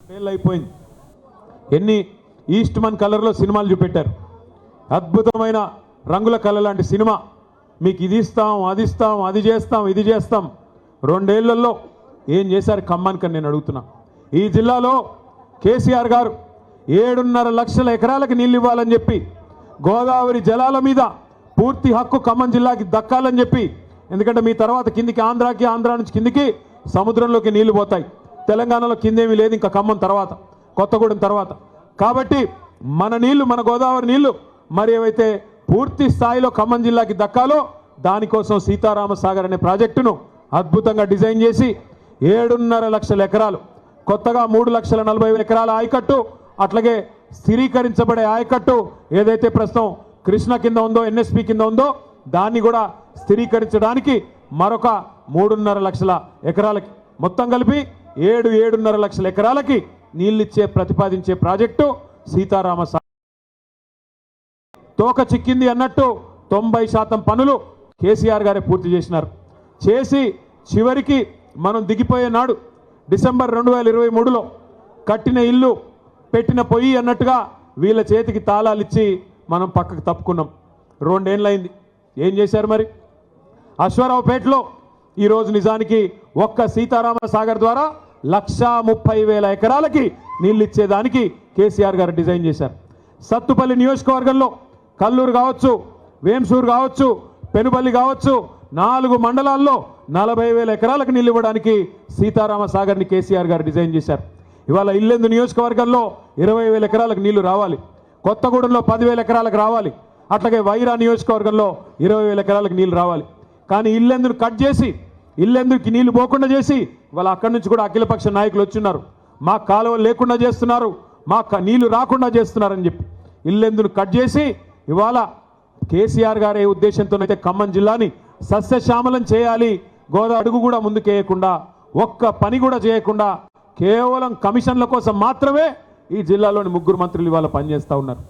Fail అయిపోయింది. ఎన్ని east Mann కలర్లో సినిమాలు చూపెట్టారు. అద్భుతమైన రంగుల కళ లాంటి సినిమా. మీకు ఇది ఇస్తాం, అది ఇస్తాం, అది చేస్తాం, ఇది చేస్తాం. 2 ఏళ్లలో ఏం చేశారు ఖమ్మానికి నేను అడుగుతున్నా. ఈ జిల్లాలో కేసీఆర్ గారు 7.5 లక్షల ఎకరాలకు నీళ్ళు ఇవ్వాలని చెప్పి, గోదావరి జలాల మీద పూర్తి హక్కు ఖమ్మం జిల్లాకి దక్కాలని చెప్పి, ఎందుకంటే మీ తర్వాత కిందికి ఆంధ్రాకి, ఆంధ్రా నుంచి కిందికి సముద్రంలోకి నీళ్లు పోతాయి. తెలంగాణలో కిందేమీ లేదు ఇంకా ఖమ్మం తర్వాత, కొత్తగూడెం తర్వాత. కాబట్టి మన నీళ్లు, మన గోదావరి నీళ్లు మరి ఏవైతే పూర్తి స్థాయిలో ఖమ్మం జిల్లాకి దక్కాలో దానికోసం సీతారామ సాగర్ అనే ప్రాజెక్టును అద్భుతంగా డిజైన్ చేసి 7.5 లక్షల ఎకరాలు, కొత్తగా 3,40,000 ఎకరాల ఆయకట్టు, అట్లాగే స్థిరీకరించబడే ఆయకట్టు ఏదైతే ప్రస్తుతం కృష్ణ కింద ఉందో, ఎన్ఎస్పి కింద ఉందో దాన్ని కూడా స్థిరీకరించడానికి మరొక 3.5 లక్షల ఎకరాలకి, మొత్తం కలిపి 7.5 లక్షల ఎకరాలకి నీళ్ళిచ్చే ప్రతిపాదించే ప్రాజెక్టు సీతారామ సాగర్. తోక చిక్కింది అన్నట్టు 90% పనులు కేసీఆర్ గారే పూర్తి చేసినారు. చేసి చివరికి మనం దిగిపోయే నాడు డిసెంబర్ 2023లో కట్టిన ఇల్లు పెట్టిన పొయ్యి అన్నట్టుగా వీళ్ళ చేతికి తాళాలు ఇచ్చి మనం పక్కకు తప్పుకున్నాం. 2 ఏళ్ళైంది. ఏం చేశారు మరి? అశ్వారావుపేటలో ఈరోజు నిజానికి ఒక్క సీతారామ సాగర్ ద్వారా 1,30,000 ఎకరాలకి నీళ్ళు ఇచ్చేదానికి కేసీఆర్ గారు డిజైన్ చేశారు. సత్తుపల్లి నియోజకవర్గంలో కల్లూరు కావచ్చు, వేంసూరు కావచ్చు, పెనుపల్లి కావచ్చు, 4 మండలాల్లో 40,000 ఎకరాలకు నీళ్ళు ఇవ్వడానికి సీతారామ సాగర్ని కేసీఆర్ గారు డిజైన్ చేశారు. ఇవాళ ఇల్లెందు నియోజకవర్గంలో 20,000 ఎకరాలకు నీళ్లు రావాలి. కొత్తగూడెంలో 10,000 ఎకరాలకు రావాలి. అట్లాగే వైరా నియోజకవర్గంలో 20,000 ఎకరాలకు నీళ్లు రావాలి. కానీ ఇల్లెందును కట్ చేసి, ఇల్లెందుకి నీళ్లు పోకుండా చేసి వాళ్ళ అక్కడి నుంచి కూడా అఖిలపక్ష నాయకులు వచ్చున్నారు. మా కాలువలు లేకుండా చేస్తున్నారు, మా నీళ్లు రాకుండా చేస్తున్నారని చెప్పి ఇల్లెందును కట్ చేసి ఇవాళ కేసీఆర్ గారి ఉద్దేశంతోనైతే ఖమ్మం జిల్లాని సస్యశ్యామలం చేయాలి, గోదావరి అడుగు కూడా ముందుకేయకుండా, ఒక్క పని కూడా చేయకుండా కేవలం కమిషన్ల కోసం మాత్రమే ఈ జిల్లాలోని 3 మంత్రులు ఇవాళ పనిచేస్తూ ఉన్నారు.